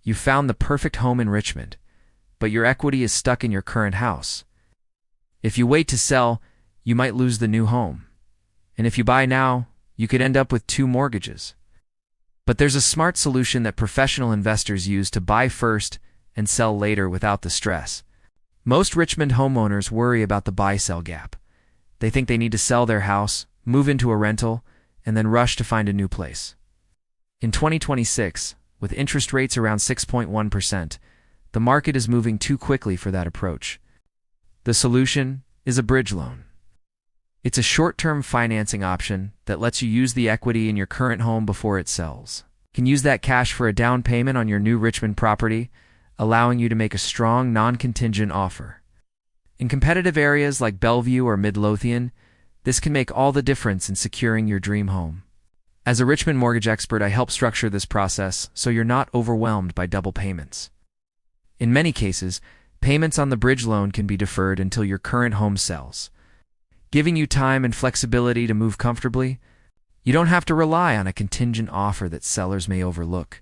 You found the perfect home in Richmond, but your equity is stuck in your current house. If you wait to sell, you might lose the new home. And if you buy now, you could end up with 2 mortgages. But there's a smart solution that professional investors use to buy first and sell later without the stress. Most Richmond homeowners worry about the buy-sell gap. They think they need to sell their house, move into a rental, and then rush to find a new place. In 2026, with interest rates around 6.1%, the market is moving too quickly for that approach. The solution is a bridge loan. It's a short-term financing option that lets you use the equity in your current home before it sells. You can use that cash for a down payment on your new Richmond property, allowing you to make a strong non-contingent offer. In competitive areas like Bellevue or Midlothian, this can make all the difference in securing your dream home. As a Richmond mortgage expert, I help structure this process so you're not overwhelmed by double payments. In many cases, payments on the bridge loan can be deferred until your current home sells, giving you time and flexibility to move comfortably. You don't have to rely on a contingent offer that sellers may overlook.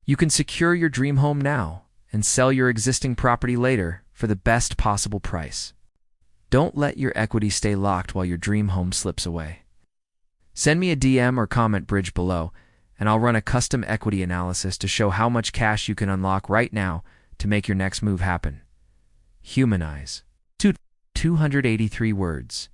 You can secure your dream home now and sell your existing property later for the best possible price. Don't let your equity stay locked while your dream home slips away. Send me a DM or comment bridge below, and I'll run a custom equity analysis to show how much cash you can unlock right now to make your next move happen. Humanize. 283 words.